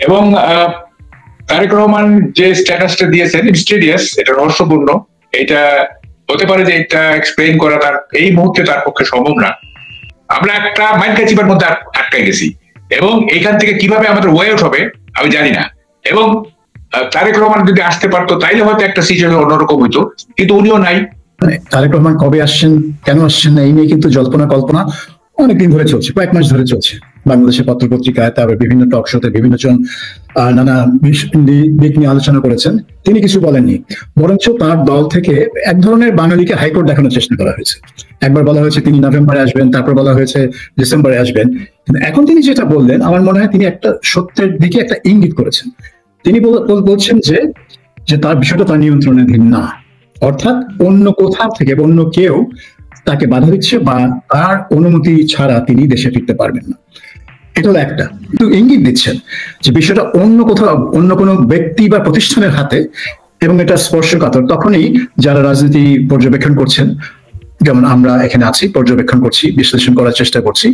এবং তারেক রহমান যে স্ট্যাটাসটা দিয়েছেন মিস্টেরিয়াস, এটা রহস্যপূর্ণ। এটা হতে পারে যে এটা এক্সপ্লেইন করা তার এই মুহূর্তে তার পক্ষে সম্ভব না। আমরা একটা মাইন্ড কাচিপার মধ্যে আটকে গেছি এবং এখান থেকে কিভাবে আমাদের ওয়ে আউট হবে আমি জানি না। এবং তারেক রহমান যদি আসতে পারতো তাইলে হয়তো একটা সিচুয়েশন অন্যরকম হইতো, কিন্তু উনিও নাই। তারেক রহমান কবে আসছেন, কেন আসছেন না, এই নিয়ে কিন্তু জল্পনা কল্পনা অনেকদিন ধরে চলছে, কয়েক মাস ধরে চলছে। বাংলাদেশের পত্র পত্রিকায়, তারপর বিভিন্ন টক শোতে বিভিন্ন জন নানা দিক নিয়ে আলোচনা করেছেন। তিনি কিছু বলেননি, বরঞ্চ তার দল থেকে এক ধরনের বাঙালিকে হাইকোর্ট দেখানোর চেষ্টা করা হয়েছে। একবার বলা হয়েছে তিনি নভেম্বরে আসবেন, তারপর বলা হয়েছে ডিসেম্বরে আসবেন। কিন্তু এখন তিনি যেটা বললেন, আমার মনে হয় তিনি একটা সত্যের দিকে একটা ইঙ্গিত করেছেন। তিনি বলছেন যে তার বিষয়টা তার নিয়ন্ত্রণাধীন না, অর্থাৎ অন্য কোথাও থেকে অন্য কেউ তাকে বাধা দিচ্ছে বা তার অনুমতি ছাড়া তিনি দেশে ফিরতে পারবেন না। এটা হলো একটা, কিন্তু ইঙ্গিত দিচ্ছেন যে বিষয়টা অন্য কোথাও, অন্য কোনো ব্যক্তি বা প্রতিষ্ঠানের হাতে, এবং এটা স্পর্শকাতর। তখনই যারা রাজনীতি পর্যবেক্ষণ করছেন, যেমন আমরা এখানে আছি, পর্যবেক্ষণ করছি, বিশ্লেষণ করার চেষ্টা করছি,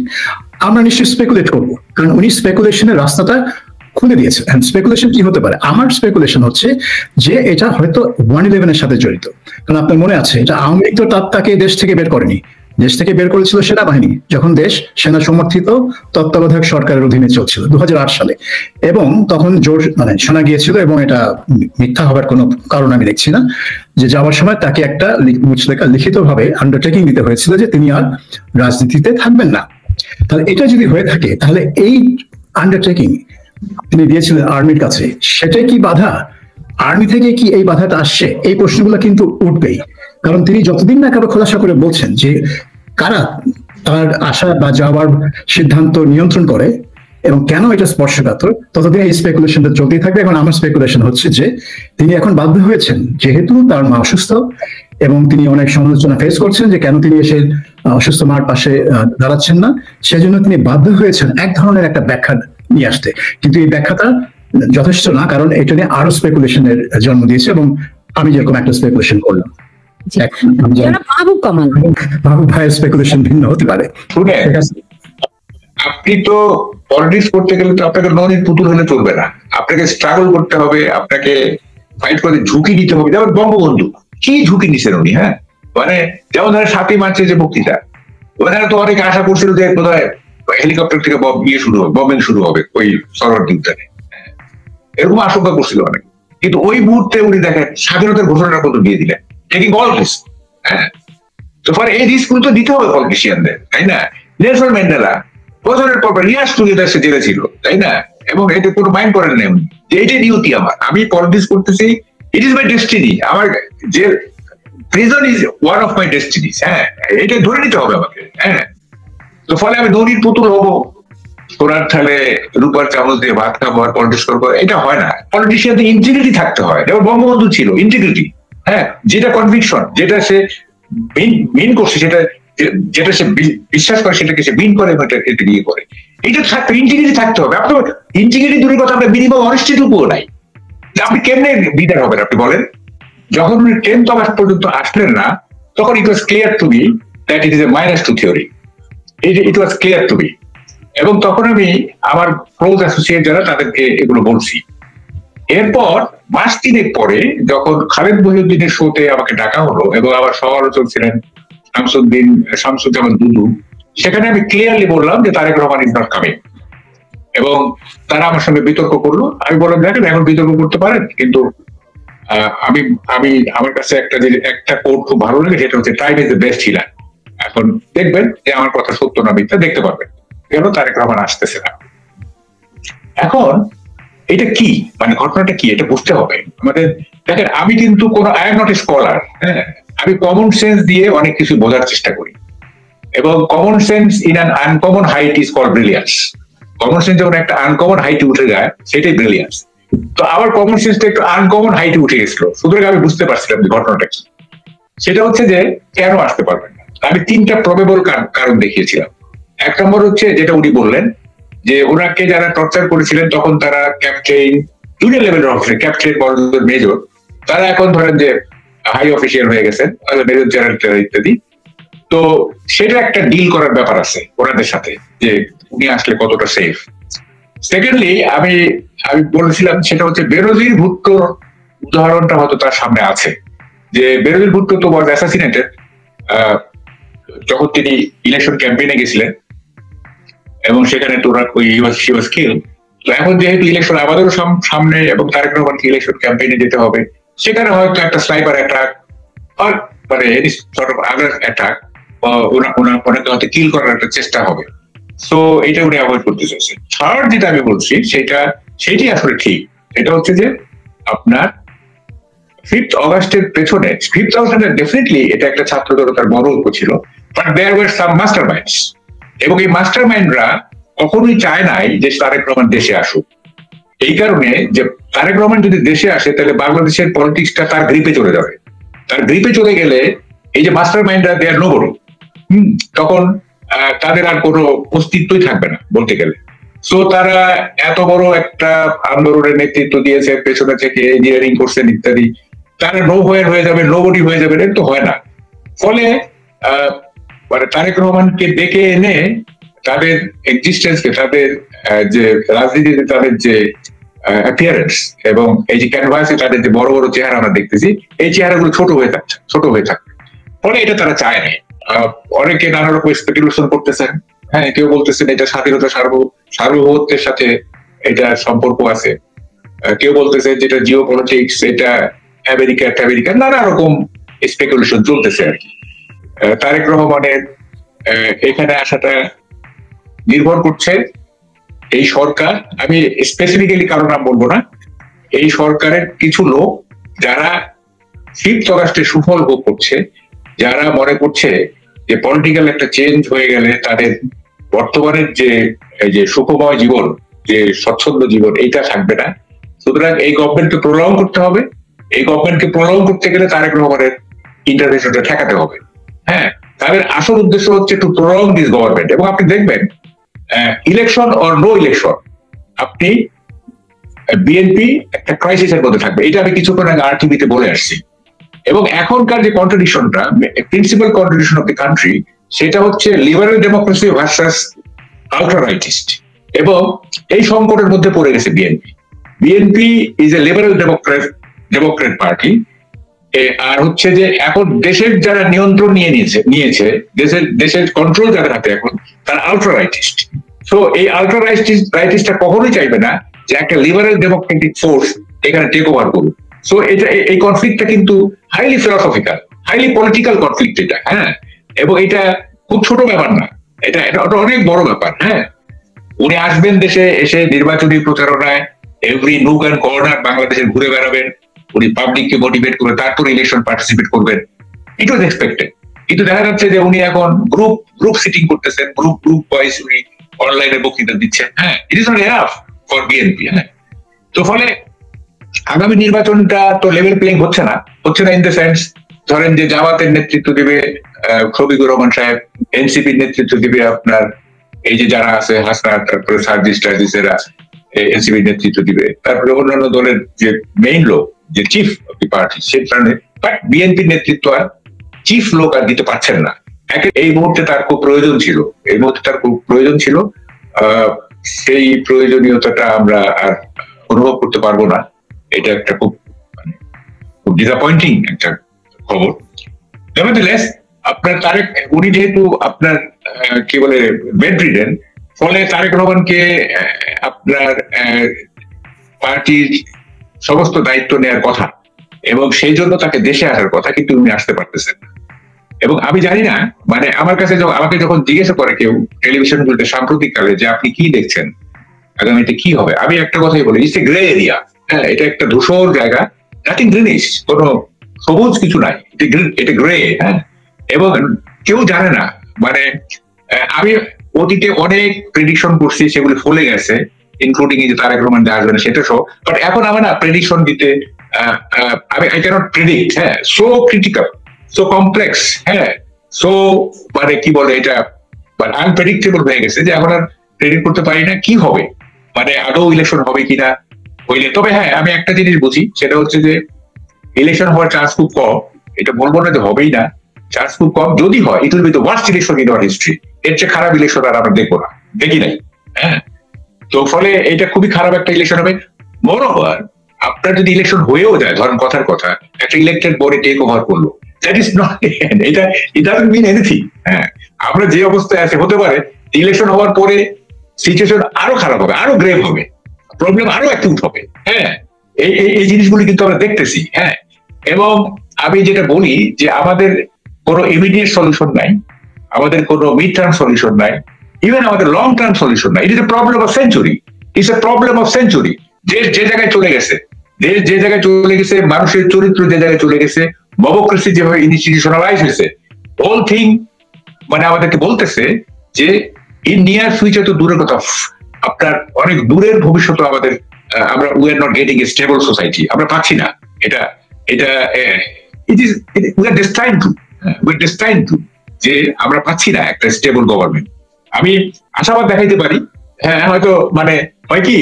আমরা নিশ্চয়ই স্পেকুলেট করবো, কারণ উনি স্পেকুলেশনের রাস্তাটা খুলে দিয়েছে। স্পেকুলেশন কি হতে পারে? আমার স্পেকুলেশন হচ্ছে যে এটা হয়তো 111-এর সাথে জড়িত। কারণ আপনার মনে আছে, এটা আওয়ামী লীগ তো তাকে দেশ থেকে বের করেনি, দেশ থেকে বের করেছিল সেনাবাহিনী, যখন দেশ সেনা সমর্থিত তত্ত্বাবধায়ক সরকারের অধীনে চলছিল 2008 সালে। এবং তখন জোর শোনা গিয়েছিল, এবং এটা মিথ্যা হবার কোনো কারণ আমি দেখছি না, যে যাওয়ার সময় তাকে একটা লিখিতভাবে আন্ডারটেকিং দিতে হয়েছিল যে তিনি আর রাজনীতিতে থাকবেন না। তাহলে এটা যদি হয়ে থাকে, তাহলে এই আন্ডারটেকিং তিনি দিয়েছিলেন আর্মির কাছে, সেটাই কি বাধা? আর্মি থেকে কি এই বাধাটা আসছে? এই প্রশ্নগুলো কিন্তু উঠবেই, কারণ তিনি যতদিন না কারো খোলাসা করে বলছেন যে কারা তার আসা বা যাওয়ার সিদ্ধান্ত নিয়ন্ত্রণ করে এবং কেন এটা স্পর্শকাতর, ততদিন এই স্পেকুলেশনটা চলতেই থাকবে। এখন আমার স্পেকুলেশন হচ্ছে যে তিনি এখন বাধ্য হয়েছেন, যেহেতু তার মা অসুস্থ এবং তিনি অনেক সমালোচনা ফেস করছেন যে কেন তিনি এসে অসুস্থ মার পাশে দাঁড়াচ্ছেন না, সেজন্য তিনি বাধ্য হয়েছেন এক ধরনের একটা ব্যাখ্যা নিয়ে আসতে। কিন্তু এই ব্যাখ্যাটা যথেষ্ট না, কারণ এটা নিয়ে আরো স্পেকুলেশনের জন্ম দিয়েছে, এবং আমি যেরকম একটা স্পেকুলেশন করলাম, মাহবুব ভাইয়ের স্পেকুলেশন ভিন্ন হতে পারে। আপনি তো পলিটিক্স করতে গেলে তো আপনাকে নদীর পুতুল হলে চলবে না, আপনাকে স্ট্রাগল করতে হবে, আপনাকে ফাইট করে ঝুঁকি নিতে হবে। যেমন বঙ্গবন্ধু কি ঝুঁকি নিছেন উনি, হ্যাঁ, মানে যেমন ধরেন 7ই মার্চের যে বক্তৃতা, ওখানে তো অনেকে আশা করছিল যে বোধহয় হেলিকপ্টার থেকে বম্বিং শুরু হবে ওই সরোয়ার্দী উদ্যানে, এরকম আশঙ্কা করছিল অনেক। কিন্তু ওই মুহূর্তে উনি দেখেন স্বাধীনতার ঘোষণাটা কত দিয়ে দিলেন, টেকিং অল রিস্ক। হ্যাঁ, তো ফলে এই রিস্ক গুলো তো দিতে হবে পলিটিশিয়ানদের, তাই না? নেলসন ম্যান্ডেলা বছরের পর ইয়ার্স টুগেদার সে জেলে ছিল, তাই না? এবং এটা কোনো মাইন্ড করেন না উনি, যে এইটাই নিয়তি আমার, আমি পলিটিক্স করতেছি, ইট ইজ মাই ডেস্টিনি, আমার যে prison is one of my destinies. হ্যাঁ, এটা ধরে নিতে হবে আমাকে। হ্যাঁ, তো ফলে আমি নদীর পুতুল হবো, সোনার থালে রূপার চামচ দিয়ে ভাত খাবো আর পলিটিক্স করবো, এটা হয় না। পলিটিশিয়ানদের ইন্টিগ্রিটি থাকতে হয়, যেমন বঙ্গবন্ধু ছিল ইন্টিগ্রিটি। হ্যাঁ, যেটা কনভিকশন, যেটা সে মিন করছে, যেটা সে বিশ্বাস করে সেটাকে সে মিন করে এবং এটা বিয়ে করে, এটা থাকতে ইন্টিগ্রিটি থাকতে হবে। আপনার ইন্টিগ্রিটি দূরের কথা, আপনার মিনিমাম অনেস্টিটুকুও নাই। আপনি কেমনে লিডার হবেন আপনি বলেন? যখন উনি 10th অগাস্ট পর্যন্ত আসলেন না, তখন it was clear to me that it is a minus two theory, it was clear to me. এবং তখন আমি আমার ক্লোজ অ্যাসোসিয়েট যারা, তাদেরকে এগুলো বলছি। এরপর মাস 3 পরে যখন খালেদ মহিউদ্দিনের শোতে আমাকে ডাকা হলো এবং আমার সমালোচক ছিলেন শামসুজ্জামান দুদু, সেখানে আমি ক্লিয়ারলি বললাম যে Tarek Rahman is not coming. এবং তারা আমার সঙ্গে বিতর্ক করলো। আমি বললাম, দেখেন এখন বিতর্ক করতে পারেন, কিন্তু আমি আমার কাছে একটা কোড খুব ভালো লাগে, সেটা হচ্ছে time is the best healer. এখন দেখবেন যে আমার কথা সত্য না মিথ্যা, দেখতে পারবেন কেন তারেক রহমান আসতেছে না। এখন এটা কি, মানে ঘটনাটা কি, এটা বুঝতে হবে আমাদের। দেখেন, আমি কিন্তু কোনো I am not a scholar, হ্যাঁ, আমি কমন সেন্স দিয়ে অনেক কিছু বোঝার চেষ্টা করি, এবং common sense in an uncommon height is called brilliance. Common sense যখন একটা আনকমন হাইটে উঠে যায়, সেটাই ব্রিলিয়ান্স। তো আমার কমন সেন্সটা একটু আনকমন হাইটে উঠে গেছিল, সুতরাং আমি বুঝতে পারছিলাম যে ঘটনাটা কি। সেটা হচ্ছে যে কেন আসতে পারবেন না। আমি 3টা প্রবেবল কারণ দেখিয়েছিলাম। 1 নম্বর হচ্ছে যেটা উনি বললেন, যে ওনাকে যারা টর্চার করেছিলেন তখন তারা ক্যাপ্টেন, জুনিয়র লেভেলের অফিসার, ক্যাপ্টেন, মেজর, তারা এখন ধরেন যে হাই অফিসিয়াল হয়ে গেছেন, মেজর জেনারেল ইত্যাদি। তো সেটা একটা ডিল করার ব্যাপার আছে ওনাদের সাথে, যে উনি আসলে কতটা সেফ। সেকেন্ডলি, আমি আমি বলেছিলাম সেটা হচ্ছে বেনজির ভুট্টোর উদাহরণটা হয়তো তার সামনে আছে, যে বেনজির ভুট্টো তো ওয়াজ অ্যাসাসিনেটেড যখন তিনি ইলেকশন ক্যাম্পেইনে গেছিলেন, এবং সেখানে তো শি ওয়াজ কিল। তো এখন যেহেতু ইলেকশন আমাদেরও সামনে এবং তারেক রহমানকে ইলেকশন ক্যাম্পেইনে যেতে হবে, সেখানে হয়তো একটা স্নাইপার অ্যাটাক আর মানে আদার অ্যাটাক ওনাকে হয়তো কিল করার একটা চেষ্টা হবে। সো এটা উনি অ্যাভয়েড করতে চাইছেন। থার্ড যেটা আমি বলছি সেটি আসলে ঠিক, এটা হচ্ছে যে আপনার 5th অগাস্টের পেছনে 5th অগাস্টে ডেফিনেটলি এটা একটা ছাত্র জনতার বড় ঐক্য ছিল, but there were some master minds, এবং এই মাস্টার মাইন্ডরা কখনোই চায় নাই যে তারেক রহমান দেশে আসুক। এই কারণে যে তারেক রহমান যদি দেশে আসে তাহলে বাংলাদেশের পলিটিক্সটা তার গ্রিপে চলে যাবে। তার গ্রিপে চলে গেলে এই যে মাস্টার মাইন্ডরা দেয়ার নোবডি, তখন তাদের আর কোনো অস্তিত্বই থাকবে না বলতে গেলে। সো তারা এত বড় একটা আন্দোলনের নেতৃত্ব দিয়েছে, পেছনে থেকে ইঞ্জিনিয়ারিং করছেন ইত্যাদি, তারা হয়ে যাবে, নোবডি হয়ে যাবে, এটা তো হয় না। ফলে মানে তারেক রহমানকে ডেকে এনে তাদের এক্সিস্টেন্সকে, তাদের যে রাজনীতিতে তাদের যে অ্যাপিয়ারেন্স এবং এই যে ক্যানভাসে তাদের যে বড় বড় চেহারা আমরা দেখতেছি, এই চেহারাগুলো ছোট হয়ে থাকবে। ফলে এটা তারা চায় না। অনেকে নানা রকম স্পেকুলেশন করতেছেন, হ্যাঁ, কেউ বলতেছেন এটা স্বাধীনতা সার্বভৌমত্বের সাথে এটা সম্পর্ক আছে, কেউ বলতেছে যেটা জিও পলিটিক্স, এটা আমেরিকা, নানা রকম স্পেকুলেশন চলতেছে আর কি। তারেক রহমানের এখানে আসাটা নির্ভর করছে এই সরকার, আমি স্পেসিফিক্যালি কারো নাম বলবো না, এই সরকারের কিছু লোক যারা 5th অগাস্টে সুফল ভোগ করছে, যারা মনে করছে যে পলিটিক্যাল একটা চেঞ্জ হয়ে গেলে তাদের বর্তমানের যে সুখময় জীবন, যে স্বচ্ছন্দ জীবন, এইটা থাকবে না। সুতরাং এই গভর্নমেন্টকে প্রলং করতে হবে। এই গভর্নমেন্টকে প্রলং করতে গেলে তারেক রহমানের ইন্টারভেনশনটা ঠেকাতে হবে। হ্যাঁ, তাদের আসল উদ্দেশ্য হচ্ছে টু প্রলং দিস গভর্নমেন্ট। এবং আপনি দেখবেন ইলেকশন অর নো ইলেকশন, আপনি বিএনপি একটা ক্রাইসিসের মধ্যে থাকবে। এটা আমি কিছুক্ষণ আগে আরটিভিতে বলে আসছি। এবং এখনকার যে কন্ট্রাডিকশনটা, principal contradiction of the country, সেটা হচ্ছে liberal democracy versus ultra rightist. এবং এই সংকটের মধ্যে পড়ে গেছে BNP is a liberal democrat party, আর হচ্ছে যে এখন দেশের যারা নিয়ন্ত্রণ নিয়েছে দেশের কন্ট্রোল যাদের হাতে এখন, তারা আল্ট্রা রাইটিস্ট। সো এই আল্ট্রা রাইটিস্টটা কখনোই চাইবে না যে একটা লিবারেল ডেমোক্রেটিক ফোর্স এখানে টেক ওভার করুক। সো এই কনফ্লিক্টটা কিন্তু highly philosophical, highly political conflict এটা। হ্যাঁ, এবং এটা খুব ছোট ব্যাপার না, এটা অনেক বড় ব্যাপার। হ্যাঁ, উনি আসবেন দেশে, এসে নির্বাচনী প্রচারণায় এভরি নুক অ্যান্ড কর্নার বাংলাদেশে ঘুরে বেড়াবেন, উনি পাবলিককে মোটিভেট করে তারপর ইলেকশন পার্টিসিপেট করবেন। ইট ওয়াজ এক্সপেক্টেড। কিন্তু দেখা যাচ্ছে যে উনি এখন গ্রুপ সিটিং করতেছেন, গ্রুপ ওয়াইজ উনি অনলাইনে বক্তৃতা দিচ্ছেন। হ্যাঁ, it is not enough for BNP. হ্যাঁ, তো ফলে আগামী নির্বাচনটা তো লেভেল প্লেইং হচ্ছে না ইন দ্য সেন্স, ধরেন যে জামাতের নেতৃত্ব দিবে শফিকুর রহমান সাহেব, এনসিপির নেতৃত্ব দিবে আপনার এই যে যারা আছে হাসনাত, তারপরে সার্জিস-টার্জিসেরা এনসিপির নেতৃত্ব দিবে, তারপরে অন্যান্য দলের যে মেইন লোক, যে চিফ অফ দি পার্টি, সেই কারণে বাট বিএনপির নেতৃত্ব আর চিফ লোক আর দিতে পারছেন না। এই মুহূর্তে তার খুব প্রয়োজন ছিল, সেই প্রয়োজনীয়তাটা আমরা আর অনুভব করতে পারবো না। এটা একটা খুব ডিসঅ্যাপয়েন্টিং একটা খবর। নেভারথেলেস আপনার তারেক, উনি যেহেতু আপনার কি বলে বেড রিডেন, ফলে তারেক রহমানকে আপনার পার্টির সমস্ত দায়িত্ব নেওয়ার কথা এবং সেই জন্য তাকে দেশে আসার কথা, কিন্তু উনি আসতে পারতেছেন না। এবং আমি জানি না, মানে আমার কাছে আমাকে যখন জিজ্ঞাসা করে কেউ টেলিভিশন গুলোতে সাম্প্রতিক কালে যে আপনি কি দেখছেন, আগামীতে কি হবে, আমি একটা কথাই বলি, ইটস এ গ্রে এরিয়া। হ্যাঁ, এটা একটা ধূসর জায়গা, নাথিং গ্রিনিশ, কোনো সবুজ কিছু নাই, এটা গ্রে। হ্যাঁ, এবং কেউ জানে না, মানে আমি অতীতে অনেক প্রেডিকশন করছি, সেগুলি ফলে গেছে, ইনক্লুডিং এই যে তারেক রহমান আসবে না সেটা সহ। বাট এখন আমার না প্রেডিকশন দিতে, আই ক্যানট প্রেডিক্ট। হ্যাঁ, সো ক্রিটিক্যাল, সো কমপ্লেক্স, হ্যাঁ, সো মানে কি বলে এটা মানে আনপ্রেডিক্টেবল হয়ে গেছে যে এখন আর প্রেডিক্ট করতে পারি না কি হবে, মানে আদৌ ইলেকশন হবে কিনা হইলে। তবে হ্যাঁ, আমি একটা জিনিস বুঝি, সেটা হচ্ছে যে ইলেকশন হওয়ার চান্স খুব কম। এটা বলবো না যে হবেই না, চান্স খুব কম। যদি হয়, it will be the worst election in our history. এর চেয়ে খারাপ ইলেকশন আর আমরা দেখবো না, দেখি নাই। হ্যাঁ, তো ফলে এটা খুবই খারাপ একটা ইলেকশন হবে। মোরওভার, আপনার যদি ইলেকশন হয়েও যায়, ধরেন কথার কথা একটা ইলেক্টেড বডি টেক ওভার করলো, দ্যাট ইজ নট এটা, ইট ডাজন্ট মিন এনিথিং। হ্যাঁ, আমরা যে অবস্থায় আছে, হতে পারে ইলেকশন হওয়ার পরে সিচুয়েশন আরো খারাপ হবে, আরো গ্রেভ হবে, প্রবলেম আরো অ্যাকিউট হবে। হ্যাঁ, এই জিনিসগুলি কিন্তু আমরা দেখতেছি। হ্যাঁ, এবং আমি যেটা বলি যে আমাদের কোনো ইমিডিয়েট সলিউশন নাই, আমাদের কোনো মিড টার্ম সলিউশন নাই, ইভেন আমাদের লং টার্ম সলিউশন নাই। ইট is A problem of century, it's a problem of century. দেশ যে জায়গায় চলে গেছে, দেশ যে জায়গায় চলে গেছে, মানুষের চরিত্র যে জায়গায় চলে গেছে, ডেমোক্রেসি যেভাবে ইনস্টিটিউশনালাইজ হয়েছে, হোল থিং মানে আমাদেরকে বলতেছে যে ইন নিয়ার ফিউচার তো দূরের কথা, আপনার অনেক দূরের ভবিষ্যৎ আমাদের, আমরা we are not getting a stable society, আমরা পাচ্ছি না। এটা এটা it is we are destined to যে আমরা পাচ্ছি না একটা স্টেবল গভর্নমেন্ট। আমি আশাবাদ দেখাইতে পারি, হ্যাঁ, হয়তো মানে হয় কি,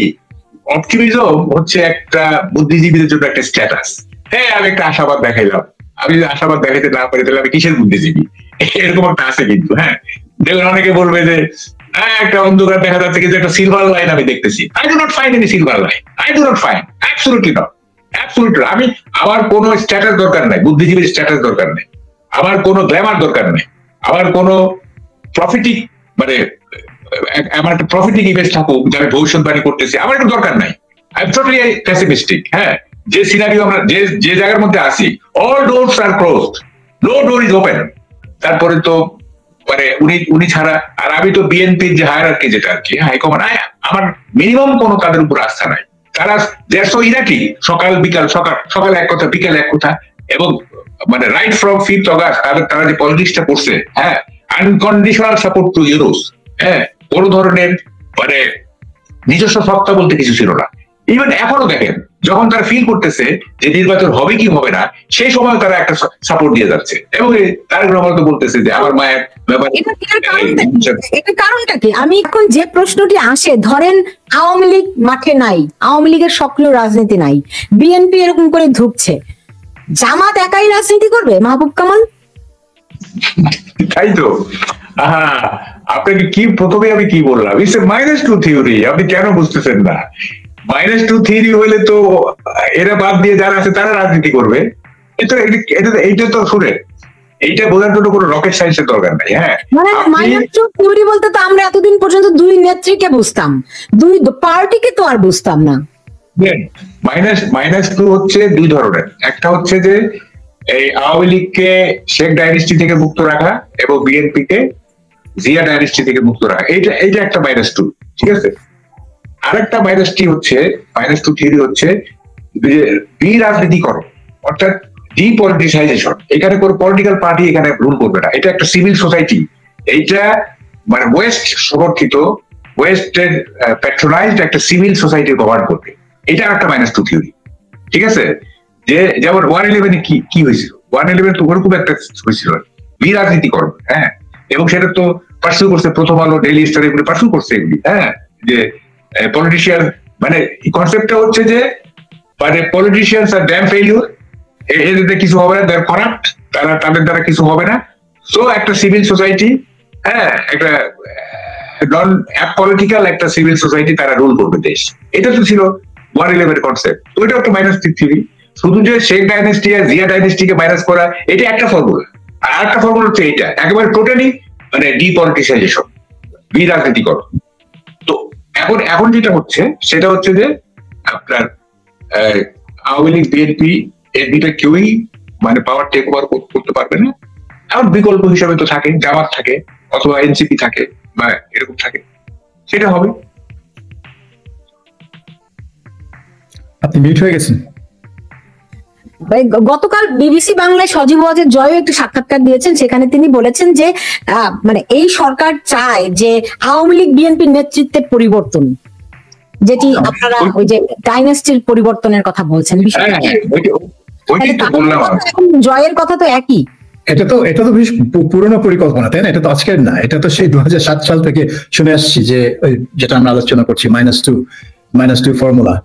অপটিমিজম হচ্ছে একটা বুদ্ধিজীবীদের জন্য একটা স্ট্যাটাস। হ্যাঁ, আমি একটা আশাবাদ দেখাইলাম, আমি যদি আশাবাদ দেখাইতে না পারি তাহলে আমি কিসের বুদ্ধিজীবী, এরকম একটা আছে। কিন্তু হ্যাঁ, দেখুন অনেকে বলবে যে একটা অন্ধকার দেখা যাচ্ছে কিন্তু একটা সিলভার লাইন আমি দেখতেছি। I do not find any silver line, I do not find, absolutely not, absolutely. আমি, আমার কোনো স্ট্যাটাস দরকার নাই, বুদ্ধিজীবীর স্ট্যাটাস দরকার নেই, আমার কোনো গ্ল্যামার দরকার নেই, আমার কোনো প্রফিটিক মানে আমার একটা প্রফিটিক ইমেজ থাকুক যে আমি ভবিষ্যৎবাণী করতেছি, আমার একটা দরকার নাই। I am totally pessimistic. হ্যাঁ, যে সিনারিও আমরা যে জায়গার মধ্যে আছি, all doors are closed, no door is open. তারপরে তো মানে উনি ছাড়া, আর আমি তো বিএনপির যে হায়ারার্কি যেটা আর কি, হাইকমান্ড, আমার মিনিমাম কোনো তাদের উপর আস্থা নাই। তারা দেয়ার সো ইরাটিক, সকাল বিকাল, সকাল এক কথা, বিকাল এক কথা, এবং মানে রাইট ফ্রম 5th অগাস্ট তারা যে পলিটিক্সটা করছে, হ্যাঁ, আনকন্ডিশনাল সাপোর্ট টু ইউরোস, হ্যাঁ, কোন ধরনের মানে নিজস্ব সত্তা বলতে কিছু ছিল না। ইভেন এখনো দেখেন, যখন তারা ফিল করতেছে যে নির্বাচন হবে কি হবে না, সেই সময় তারা একটা সাপোর্ট দিয়ে যাচ্ছে, এবং তারেক রহমান তো বলতেছে যে আমার মায়ের ব্যাপারে। এটা কারণটা কি? আমি এখন যে প্রশ্নটি আসে, ধরেন আওয়ামী লীগ মাঠে নাই, আওয়ামী লীগের সক্রিয় রাজনীতি নাই, বিএনপি এরকম করে ধুকছে, জামাত একাই রাজনীতি করবে? মাহবুব কামাল, তাই তো। আপনাকে কি প্রথমে আমি কি বললাম, ইটস এ -2 থিওরি। আপনি কেন বুঝতেছেন না? -2 থিওরি হইলে তো এরা বাদ দিয়ে যারা আছে তারা রাজনীতি করবে। এইটা তো শুনে, এইটা বোঝার জন্য কোনো রকেট সায়েন্সের দরকার নাই। হ্যাঁ, মানে -2 থিওরি বলতে তো আমরা এতদিন পর্যন্ত দুই নেত্রীকে বুঝতাম, দুই পার্টিকে তো আর বুঝতাম না। -2 হচ্ছে দুই ধরনের। একটা হচ্ছে যে এই আওয়ামী লীগকে শেখ ডাইনেস্টি থেকে মুক্ত রাখা এবং বিএনপি কে জিয়া ডাইনেস্টি থেকে মুক্ত রাখা, এইটা একটা -2, ঠিক আছে। আরেকটা -2 হচ্ছে, -2 থিওরি হচ্ছে বিরাজনীতিকরণ, অর্থাৎ ডিপলিটিসাইজেশন। এখানে কোনো পলিটিক্যাল পার্টি এখানে রুল করবে না, এটা একটা সিভিল সোসাইটি। এইটা মানে ওয়েস্ট সমর্থিত, ওয়েস্টের প্যাট্রোনাইজড একটা সিভিল সোসাইটি গভর্ন করবে। এটা একটা -2 থিওরি, ঠিক আছে। যে যেমন 111 কি হয়েছিল, 111 তো ওরকম একটা হয়েছিল, বিরাজনীতিকরণ। হ্যাঁ, এবং সেটা তো পার্সু করছে প্রথম আলো, ডেইলি স্টার, এগুলি পার্সু করছে এগুলি। হ্যাঁ, যে পলিটিশিয়ান মানে কনসেপ্টটা হচ্ছে যে মানে পলিটিশিয়ানস আর ড্যাম ফেইলিউর, এদের কিছু হবে না, দেয়ার কারাপ্ট, তাদের দ্বারা কিছু হবে না। সো একটা সিভিল সোসাইটি, হ্যাঁ, একটা নন পলিটিক্যাল একটা সিভিল সোসাইটি, তারা রুল করবে দেশ। এটা তো ছিল 111 কনসেপ্ট। তো এটা একটা -2 থিওরি। শুধু যে শেখ ডাইনেস্টি আর জিয়া ডাইনেস্টিকে মাইনাস করা, এটা একটা ফর্মুলা। আর একটা ফর্মুলা হচ্ছে এইটা একেবারে টোটালি মানে ডিপলিটিসাইজেশন, বিরাজনীতিকরণ। তো এখন যেটা হচ্ছে সেটা হচ্ছে যে আপনার আওয়ামী লীগ, বিএনপি, এর দুইটা কেউই মানে পাওয়ার টেক ওভার করতে পারবে না। এখন বিকল্প হিসাবে তো থাকে, জামাত থাকে অথবা এনসিপি থাকে বা এরকম থাকে, সেটা হবে। আপনি মিউট হয়ে গেছেন। গতকাল বিবিসি বাংলায় সজীব ওয়াজেদ জয় একটি সাক্ষাৎকার দিয়েছেন, সেখানে তিনি বলেছেন যে মানে এই সরকার চায় যে আওয়ামী লীগ বিএনপির নেতৃত্বের পরিবর্তন, যেটি আপনারা ওই যে ডাইনেস্টির পরিবর্তনের কথা বলছেন। জয়ের কথা তো একই। এটা তো বেশ পুরনো পরিকল্পনা, তাই না? এটা তো আজকের না, এটা তো সেই 2007 সাল থেকে শুনে আসছি, যে যেটা আমরা আলোচনা করছি, -2 ফর্মুলা।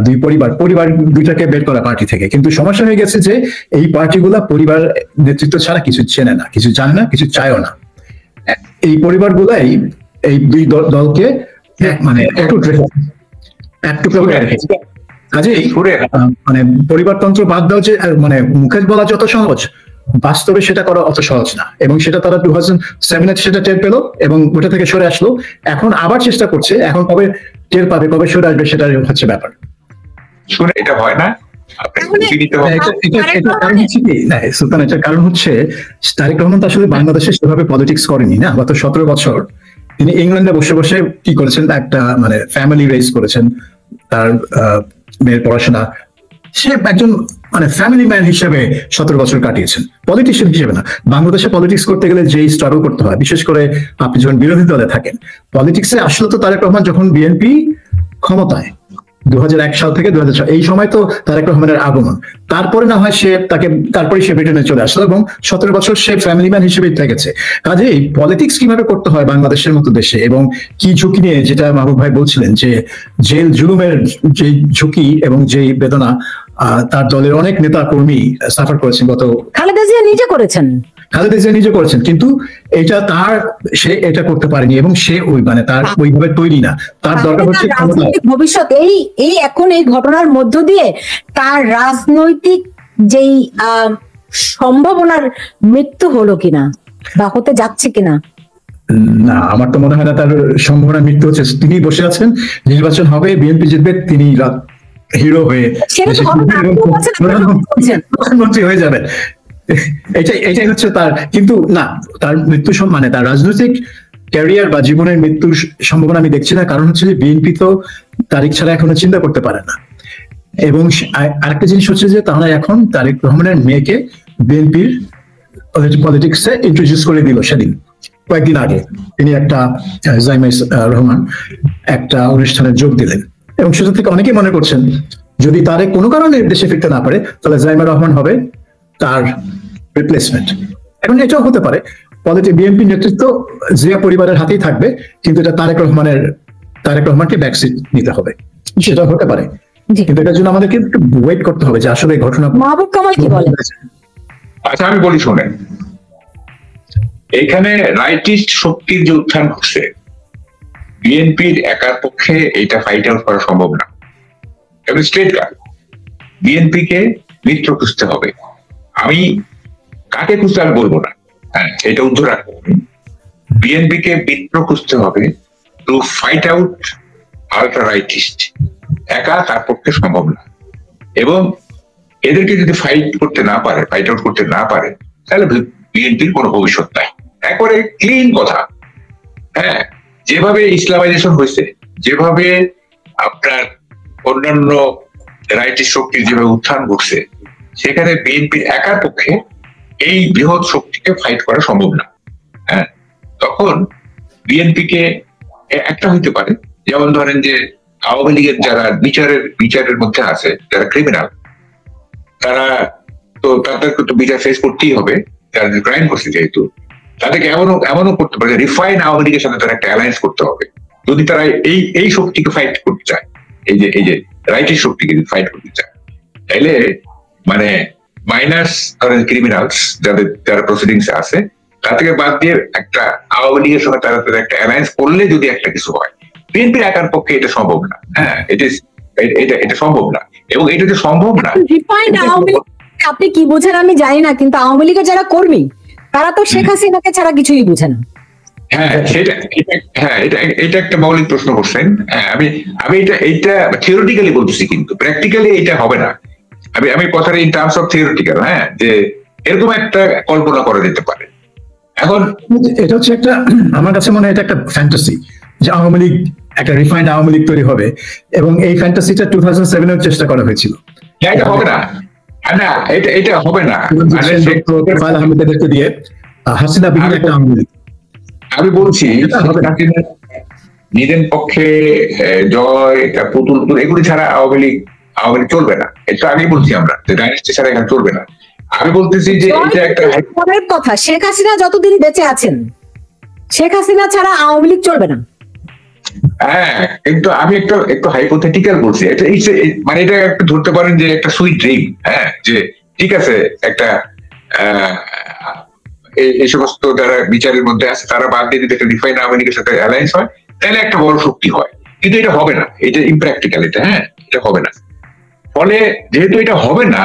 দুই পরিবার দুইটাকে বের করা পার্টি থেকে। কিন্তু সমস্যা হয়ে গেছে যে এই পার্টিগুলা পরিবার নেতৃত্ব ছাড়া কিছু চেনে না, কিছু জানে না, কিছু চায়ও না। এই পরিবারগুলাই এই দুই দলকে মানে কাজেই মানে পরিবারতন্ত্র বাদ দাও যে মানে মুখে বলা যত সহজ, বাস্তবে সেটা করা অত সহজ না। এবং সেটা তারা 2007 সেটা টের পেলো এবং ওটা থেকে সরে আসলো। এখন আবার চেষ্টা করছে, এখন কবে টের পাবে, কবে সরে আসবে, সেটা হচ্ছে ব্যাপার। শুনে এটা হয় না, সুলতান, এটার কারণ হচ্ছে তারেক রহমান তো আসলে বাংলাদেশে সেভাবে পলিটিক্স করেনি না। গত 17 বছর তিনি ইংল্যান্ডে বসে বসে কি করেছেন, একটা মানে ফ্যামিলি রেজ করেছেন, তার মেয়ের পড়াশোনা, সে একজন মানে ফ্যামিলি ম্যান হিসেবে 17 বছর কাটিয়েছেন, পলিটিশিয়ান হিসেবে না। বাংলাদেশে পলিটিক্স করতে গেলে যেই স্ট্রাগল করতে হয়, বিশেষ করে আপনি যখন বিরোধী দলে থাকেন, পলিটিক্সে আসলে তো তারেক রহমান যখন বিএনপি ক্ষমতায় 2001 সাল থেকে 2006 এই সময় তো তারেক রহমানের আগমন, তারপরে না হয় তারপরে সে ব্রিটেনে চলে আসলো এবং 17 বছর সে ফ্যামিলি ম্যান হিসেবেই থেকেছে। কাজে এই পলিটিক্স কিভাবে করতে হয় বাংলাদেশের মতো দেশে, এবং কি ঝুঁকি নিয়ে, যেটা মাহবুব ভাই বলছিলেন যে জেল জুলুমের যে ঝুঁকি এবং যে বেদনা তার দলের অনেক নেতা কর্মী সাফার করেছেন। খালেদা জিয়া নিজে করেছেন, কিন্তু সে এটা করতে পারেনি এবং সে তার ওইভাবে তৈরি না। তার দরকার হচ্ছে ভবিষ্যৎ এই এখন এই ঘটনার মধ্য দিয়ে তার রাজনৈতিক যেই সম্ভাবনার মৃত্যু হলো কিনা বা হতে যাচ্ছে কিনা। না, আমার তো মনে হয় না তার সম্ভাবনা মৃত্যু হচ্ছে। তিনি বসে আছেন, নির্বাচন হবে, বিএনপি জিতবে, তিনি হিরো হয়ে প্রধানমন্ত্রী হয়ে যাবেন, এটাই হচ্ছে তার। কিন্তু না, তার মৃত্যু মানে তার রাজনৈতিক ক্যারিয়ার বা জীবনের মৃত্যুর সম্ভাবনা আমি দেখছি না। কারণ হচ্ছে যে বিএনপি তো তারিখ ছাড়া এখনো চিন্তা করতে পারে না। এবং আরেকটা জিনিস হচ্ছে যে তারা এখন তারেক রহমানের মেয়েকে বিএনপির পলিটিক্সে ইন্ট্রোডিউস করে দিল সেদিন, কয়েকদিন আগে তিনি একটা জাইমাই রহমান একটা অনুষ্ঠানে যোগ দিলেন এবং সেটা থেকে অনেকেই মনে করছেন যদি তারে কোনো কারণে দেশে ফিরতে না পারে তাহলে জাইমা রহমান হবে তার রিপ্লেসমেন্ট। এখন এটাও হতে পারে বিএনপি নেতৃত্ব জিয়া পরিবারের হাতেই থাকবে, কিন্তু এটা তারেক রহমানকে ব্যাকসিট নিতে হবে, সেটা হতে পারে। কিন্তু এটার জন্য আমাদেরকে একটু ওয়েট করতে হবে যে আসলে ঘটনা। মাহবুব কামাল কি বলেন? আচ্ছা, আমি বলি শোনেন, এখানে রাইটিস্ট শক্তির যে উত্থান ঘটছে, বিএনপির একার পক্ষে এটা ফাইট আউট করা সম্ভব না। স্ট্রেট কাট, বিএনপি কে মিত্র খুঁজতে হবে। আমি কাকে খুঁজতে আমি বলবো না, হ্যাঁ এটা উদ্ধ রাখবো। বিএনপি কে মিত্র খুঁজতে হবে to fight out ultra rightist. একা তার পক্ষে সম্ভব না। এবং এদেরকে যদি ফাইট আউট করতে না পারে তাহলে বিএনপির কোনো ভবিষ্যৎ নাই। একবারে ক্লিন কথা। হ্যাঁ, যেভাবে ইসলামাইজেশন হয়েছে, যেভাবে আপনার অন্যান্য রাইটিস্ট শক্তির যেভাবে উত্থান ঘটছে, সেখানে বিএনপির একার পক্ষে এই বৃহৎ শক্তিকে ফাইট করা সম্ভব না। হ্যাঁ, তখন বিএনপিকে একটা হইতে পারে, যেমন ধরেন যে আওয়ামী লীগের যারা বিচারের মধ্যে আছে, যারা ক্রিমিনাল, তারা তো তাদেরকে তো বিচার ফেস করতেই হবে, যারা ক্রাইম করছে, যেহেতু তাদেরকে এমনও করতে পারে রিফাইন আওয়ামী লীগের সাথে তারা একটা অ্যালায়েন্স করতে হবে, যদি তারা এই শক্তিকে ফাইট করতে চায়, এই যে রাইটের শক্তিকে যদি ফাইট করতে চায়, তাইলে মানে মাইনাস ধরেন ক্রিমিনালস যারা প্রসিডিংস আছে, তার থেকে বাদ দিয়ে একটা আওয়ামী লীগের সঙ্গে তারা একটা অ্যালায়েন্স করলে যদি একটা কিছু হয়, বিএনপির একার পক্ষে এটা সম্ভব না। হ্যাঁ, এটা সম্ভব না। এবং এটা যে সম্ভব না, আপনি কি বোঝেন আমি জানি না, কিন্তু আওয়ামী লীগের যারা কর্মী তারা তো শেখ হাসিনাকে ছাড়া কিছুই বুঝে না। হ্যাঁ, এটা একটা মৌলিক প্রশ্ন করছেন। হ্যাঁ, আমি এইটা থিওরিটিক্যালি বলতেছি, কিন্তু প্র্যাকটিক্যালি এটা হবে না। আমি কথাটা ইন টার্মস অফ থিওরিটিক্যাল, হ্যাঁ, যে এরকম একটা কল্পনা করা যেতে পারে। এখন এটা হচ্ছে একটা, আমার কাছে মনে হয় এটা একটা ফ্যান্টাসি যে আওয়ামী লীগ, একটা রিফাইন্ড আওয়ামী লীগ তৈরি হবে, এবং এই ফ্যান্টাসিটা 2007 চেষ্টা করা হয়েছিল। এটা হবে না, না এটা হবে না। আহমেদকে দিয়ে হাসিনা বিহীন একটা আওয়ামী লীগ। আমি বলছি নিজের পক্ষে জয়, পুতুল এগুলি ছাড়া আওয়ামী লীগ চলবে না। এটা আগেই বলছি আমরা, যে ডাইনেস্টি ছাড়া এখানে চলবে না। আমি বলতেছি যে এটা একটা কথা, শেখ হাসিনা যতদিন বেঁচে আছেন, শেখ হাসিনা ছাড়া আওয়ামী লীগ চলবে না। হ্যাঁ, কিন্তু আমি একটু হাইপোথেটিক্যাল বলছি। এটা মানে এটা একটু ধরতে পারেন যে একটা সুইট ড্রিম। হ্যাঁ, যে ঠিক আছে, একটা এই সমস্ত যারা বিচারের মধ্যে আছে তারা বাদ দিয়ে যদি একটা রিফাইন্ড আওয়ামী লীগের সাথে অ্যালায়েন্স হয়, তাহলে একটা বড় শক্তি হয়, কিন্তু এটা হবে না, এটা ইমপ্র্যাকটিক্যাল, এটা হ্যাঁ এটা হবে না। ফলে যেহেতু এটা হবে না,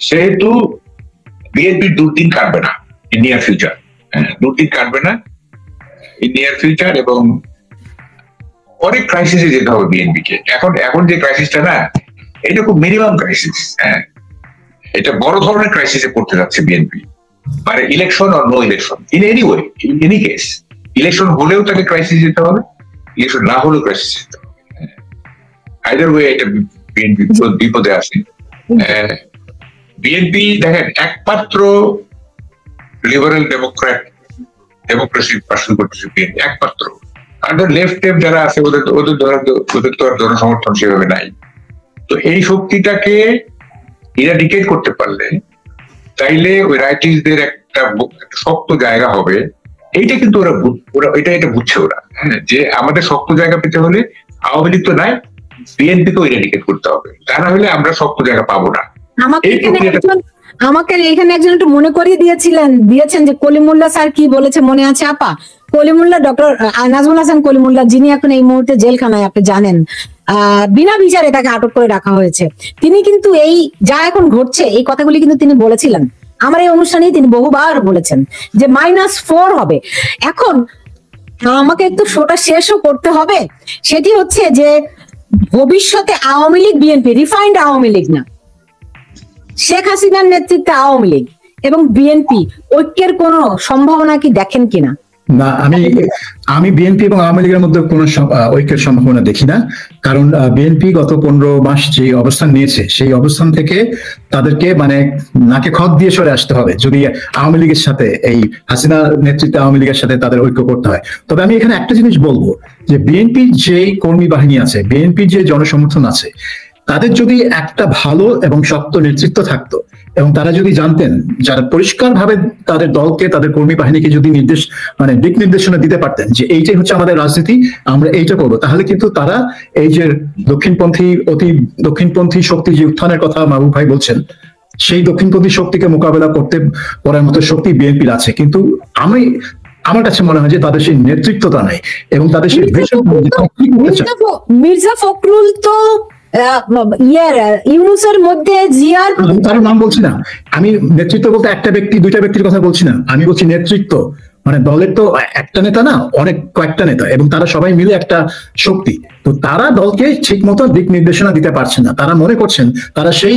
সেহেতু বিএনপির দুর্দিন কাটবে না ইন নিয়ার ফিউচার, দুর্দিন কাটবে না ইন নিয়ার ফিউচার, এবং অনেক ক্রাইসিসে যেতে হবে বিএনপিকে। এখন যে ক্রাইসিসটা না, এটা খুব মিনিমাম ক্রাইসিস, হ্যাঁ এটা বড় ধরনের ক্রাইসিসে পড়তে যাচ্ছে বিএনপি, মানে election or no election, in any way, in any case. Election হলেও তাকে ক্রাইসিস যেতে হবে, ইলেকশন না হলেও ক্রাইসিস যেতে হবে, আইদার ওয়ে এটা বিএনপি বিপদে আসে। বিএনপি দেখেন একমাত্র লিবারেল ডেমোক্রেসি পার্সন করতেছে বিএনপি, একমাত্র। আর লেফট টেপ যারা আছে ওদের তো আর জনসমর্থন সেভাবে নাই। তো এই শক্তিটাকে ইরাডিকেট করতে পারলে তাইলে ওই রাইটিস্টদের একটা শক্ত জায়গা হবে। এইটা কিন্তু ওরা এটা বুঝছে ওরা, হ্যাঁ, যে আমাদের শক্ত জায়গা পেতে হলে আওয়ামী লীগ তো নাই, বিএনপি কেও ইরাডিকেট করতে হবে, তা না হলে আমরা শক্ত জায়গা পাবো না। আমাকে এখানে একজন একটু মনে করিয়ে দিয়েছেন যে কলিমুল্লাহ স্যার কি বলেছে মনে আছে আপা? কলিমুল্লাহ, ডক্টর নাজমুল হাসান কলিমুল্লাহ, যিনি এখন এই মুহূর্তে জেলখানায়, আপনি জানেন, বিনা বিচারে তাকে আটক করে রাখা হয়েছে। তিনি কিন্তু এই যা এখন ঘটছে এই কথাগুলি কিন্তু তিনি বলেছিলেন আমার এই অনুষ্ঠানেই, তিনি বহুবার বলেছেন যে -4 হবে। এখন আমাকে একটু শোটা শেষও করতে হবে, সেটি হচ্ছে যে ভবিষ্যতে আওয়ামী লীগ বিএনপি, রিফাইন্ড আওয়ামী লীগ না, শেখ হাসিনার নেতৃত্বে আওয়ামী লীগ এবং বিএনপি ঐক্যের কোনো সম্ভাবনা কি দেখেন কিনা? না, আমি বিএনপি এবং আওয়ামী লীগের মধ্যে কোনো ঐক্যের সম্ভাবনা দেখি না। কারণ বিএনপি গত 15 মাস যে অবস্থান নিয়েছে, সেই অবস্থান থেকে তাদেরকে মানে নাকে খত দিয়ে সরে আসতে হবে যদি আওয়ামী লীগের সাথে, এই হাসিনা নেতৃত্বে আওয়ামী লীগের সাথে তাদের ঐক্য করতে হয়। তবে আমি এখানে একটা জিনিস বলবো যে বিএনপির যে কর্মী বাহিনী আছে, বিএনপির যে জনসমর্থন আছে, তাদের যদি একটা ভালো এবং শক্ত নেতৃত্ব থাকতো এবং তারা যদি জানতেন, যারা পরিষ্কার ভাবে তাদের দলকে, তাদের কর্মী বাহিনীকে যদি দিক নির্দেশনা দিতে পারতেন যে এইটাই হচ্ছে আমাদের রাজনীতি, আমরা এইটা করবো, তাহলে কিন্তু তারা এই যে অতি দক্ষিণপন্থী শক্তি যে উত্থানের কথা মাহবুব ভাই বলছেন, সেই দক্ষিণপন্থী শক্তিকে মোকাবেলা করার মতো শক্তি বিএনপির আছে। কিন্তু আমার কাছে মনে হয় যে তাদের সেই নেতৃত্বটা নাই এবং তাদের সেই মির্জা ফখরুল তো ইউনূসের মধ্যে জিয়ার, তার নাম বলছি না আমি, নেতৃত্ব বলতে একটা ব্যক্তি দুইটা ব্যক্তির কথা বলছি না, আমি বলছি নেতৃত্ব, মানে দলের তো একটা নেতা না, অনেক কয়েকটা নেতা, এবং তারা সবাই মিলে একটা শক্তি। তো তারা দলকে ঠিক মতো দিক নির্দেশনা দিতে পারছেন না। তারা মনে করছেন তারা সেই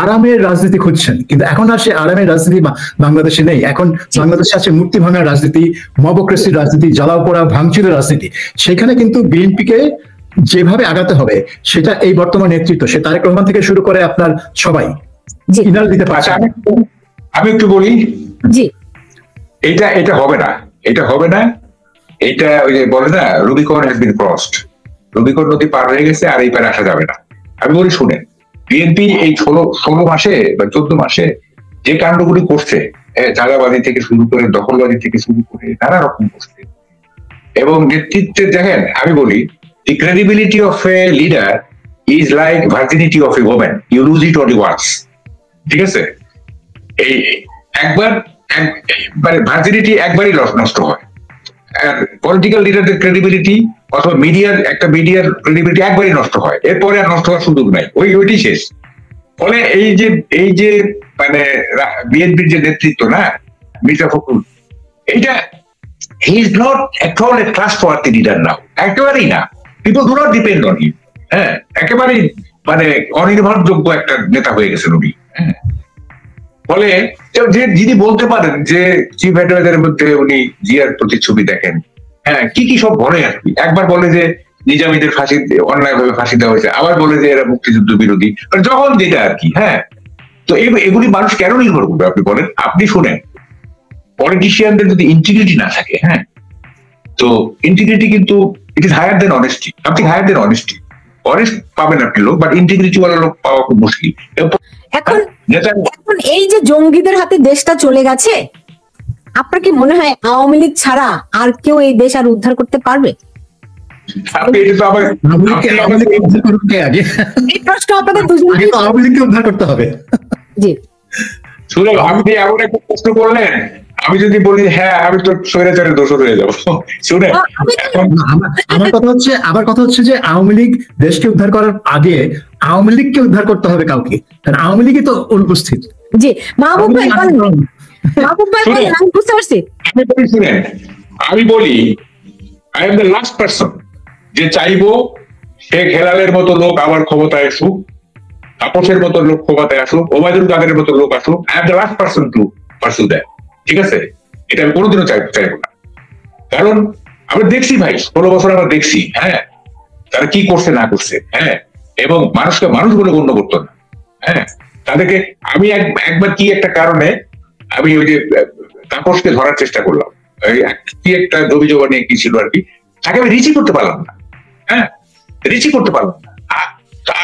আরামের রাজনীতি খুঁজছেন, কিন্তু এখন আর সেই আরামের রাজনীতি বাংলাদেশে নেই। এখন বাংলাদেশে আছে মূর্তি ভাঙার রাজনীতি, মবক্রেসির রাজনীতি, জ্বালাও পোড়া ভাঙচুরের রাজনীতি। সেখানে কিন্তু বিএনপিকে যেভাবে আগাতে হবে সেটা এই বর্তমান নেতৃত্ব, সে তারেক রহমান থেকে শুরু করে আপনার সবাই ইনার দিতে পারছে। আমি একটু বলি, জি এটা হবে না, এটা হবে না। এটা ওই যে বলে না, Rubicon has been crossed, Rubicon নদী পার হয়ে গেছে, আর এই পারে আসা যাবে না। আমি বলি শুনেন, বিএনপি এই 16 মাসে বা 14 মাসে যে কাণ্ডগুলি করছে, চাঁদাবাজি থেকে শুরু করে, দখলবাজি থেকে শুরু করে নানা রকম করছে, এবং নেতৃত্বে দেখেন, আমি বলি the credibility of a leader is like virginity of a woman, you lose it only once, ঠিক আছে? এই একবার মানে ভার্জিনিটি একবারই নষ্ট হয়, আর পলিটিক্যাল লিডারদের ক্রেডিবিলিটি অথবা মিডিয়ার ক্রেডিবিলিটি একবারই নষ্ট হয়, এরপরে আর নষ্ট হওয়ার সুযোগ নাই, ওইটি শেষ। ফলে এই যে মানে বিএনপির যে নেতৃত্ব না, মির্জা ফখরুল, এইটা he is not at all a trustworthy leader now, একেবারেই না। people do not depend on him, হ্যাঁ, একেবারেই মানে অনির্ভরযোগ্য একটা নেতা হয়ে গেছেন উনি, হ্যাঁ। ফলে যে যিনি বলতে পারেন যে চিফ অ্যাডভাইজারের মধ্যে উনি জিয়ার প্রতিচ্ছবি দেখেন, হ্যাঁ, কি সব বলে আর কি। একবার বলে যে নিজামীদের অন্যায়ভাবে ফাঁসি দেওয়া হয়েছে, আবার বলে যে এরা মুক্তিযুদ্ধ বিরোধী, যখন যেটা আর কি, হ্যাঁ। তো এগুলি মানুষ কেন নির্ভর করবে আপনি বলেন? আপনি শুনেন, পলিটিশিয়ানদের যদি ইন্টিগ্রিটি না থাকে, হ্যাঁ, তো ইন্টিগ্রিটি কিন্তু it is higher than honesty, আপনি হায়ার দেন অনেস্টি, অনেস্ট পাবেন আপনি লোক, বাট ইন্টিগ্রিটি ওয়ালা লোক পাওয়া খুব মুশকিল। এখন এই যে জঙ্গিদের হাতে দেশটা চলে গেছে, আপনার কি মনে হয় আওয়ামী লীগ ছাড়া আর কেউ এই দেশ আর উদ্ধার করতে পারবে? এই প্রশ্ন আপনাদের দুজনকে উদ্ধার করতে হবে। জি, শুনে আপনি এমন একটা প্রশ্ন করলেন, আমি যদি বলি হ্যাঁ আমি তো স্বৈরাচারের দোষর হয়ে যাবো। শুনে এখন আমার কথা হচ্ছে যে আওয়ামী লীগ দেশকে উদ্ধার করার আগে আওয়ামী লীগকে উদ্ধার করতে হবে কাউকে, কারণ আওয়ামী লীগই তো অনুপস্থিত। জি মাহবুব ভাই বলেন, মাহবুব ভাই বলেন, আমি বুঝতে পারছি। শুনেন, আমি বলি I am the last person যে চাইবো শেখ হেলালের মতো লোক আবার ক্ষমতায় আসুক, তাপসের মতো লোক ক্ষমতায় আসুক, ওবায়দুল কাদেরের মতো লোক আসুক। I am the last person to pursue that. ঠিক আছে, এটা আমি কোনোদিনও চাইবো না। কারণ আমরা দেখছি ভাই, 16 বছর আমরা দেখছি, হ্যাঁ তারা কি করছে না করছে, হ্যাঁ, এবং মানুষকে মানুষ বলে গণ্য করতো না, হ্যাঁ তাদেরকে। আমি একবার কি একটা কারণে আমি ওই যে তাপসকে ধরার চেষ্টা করলাম, কি একটা দবি জবা নিয়ে কি ছিল আর কি, তাকে আমি রিচই করতে পারলাম না, হ্যাঁ রিচই করতে পারলাম না।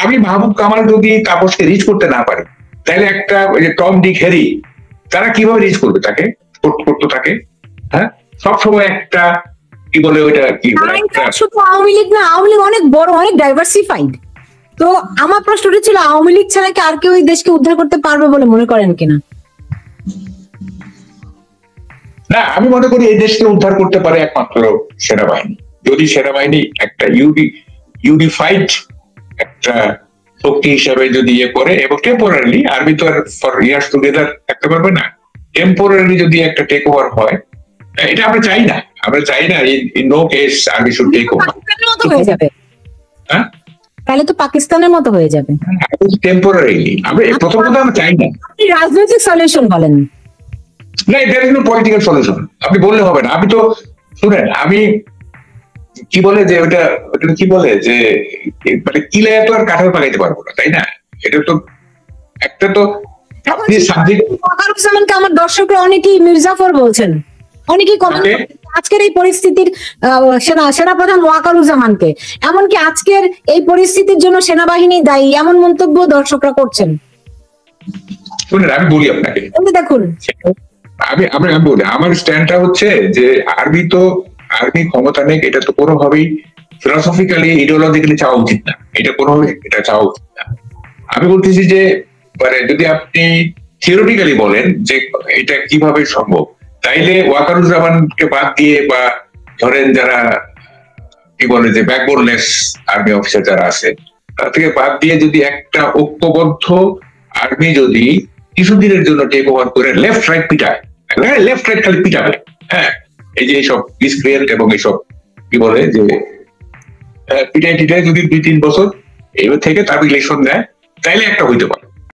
আমি মাহবুব কামাল যদি তাপসকে রিচ করতে না পারে, তাহলে একটা ওই যে টম ডিক হ্যারি তারা কিভাবে রিচ করবে তাকে, করতে থাকে, হ্যাঁ সবসময় একটা কি বলে ওইটা কি শুধু আওয়ামী লীগ না, আওয়ামী লীগ অনেক বড়, অনেক ডাইভার্সিফাইড। তো আমার প্রশ্নটা ছিল আওয়ামী লীগ ছাড়া কি আর কেউ এই দেশকে উদ্ধার করতে পারবে বলে মনে করেন কিনা? না, আমি মনে করি এই দেশকে উদ্ধার করতে পারে একমাত্র সেনাবাহিনী। যদি সেনাবাহিনী একটা ইউনিফাইড একটা শক্তি হিসাবে যদি ইয়ে করে, এবং টেম্পোরারি, আর্মি তো আর ফর ইয়ার্স টুগেদার থাকতে পারবে না, টেম্পোরারি যদি একটা টেক ওভার হয়, এটা আমরা চাই না। আমরা চাই না in no case army should take over. পাকিস্তানের মতো হয়ে যাবে, হ্যাঁ তাহলে তো পাকিস্তানের মতো হয়ে যাবে। টেম্পোরারি আমরা প্রথম কথা আমরা চাই না। আপনি রাজনৈতিক সলিউশন বলেন না, there is no political solution. আপনি বললে হবে না। আমি তো শুনেন, আমি কি বলে যে ওটা কি বলে যে মানে কিলে তো আর কাঁঠাল পাকাইতে পারবো না, তাই না? এটা তো একটা তো আপনি সাবজেক্ট। ওয়াকারুজ্জামানকে আমার দর্শকরা অনেকেই মির্জাফর বলছেন, অনেকেই কমেন্ট আজকের এই পরিস্থিতির সেনাপ্রধান ওয়াকারুজ্জামানকে, এমনকি আজকের এই পরিস্থিতির জন্য সেনাবাহিনী দায়ী, এমন মন্তব্য দর্শকরা করছেন। শুনেন, আমি বলি আপনাকে, দেখুন আমি বলি আমার স্ট্যান্ডটা হচ্ছে যে আর্মি ক্ষমতা নেই, এটা তো কোনোভাবেই ফিলোসফিক্যালি ইডিওলজিক্যালি চাওয়া উচিত না, এটা কোনোভাবে এটা চাওয়া উচিত না। আমি বলতেছি যে মানে যদি আপনি থিওরিটিক্যালি বলেন যে এটা কিভাবে সম্ভব, তাইলে ওয়াকারুজ্জামানকে বাদ দিয়ে বা ধরেন যারা কি বলে যে ব্যাকবোনলেস আর্মি অফিসার যারা আছে তার থেকে বাদ দিয়ে যদি একটা ঐক্যবদ্ধ আর্মি যদি কিছুদিনের জন্য টেক ওভার করে লেফট রাইট পিটায়, লেফট রাইট খালি পিটাবে, হ্যাঁ এই যে এইসব মিসক্রিয়েন্ট এবং এইসব কি বলে যে পিটাই টিটাই যদি 2-3 বছর এইভাবে থেকে তার ইলেকশন দেয়, তাইলে একটা হইতে পারে।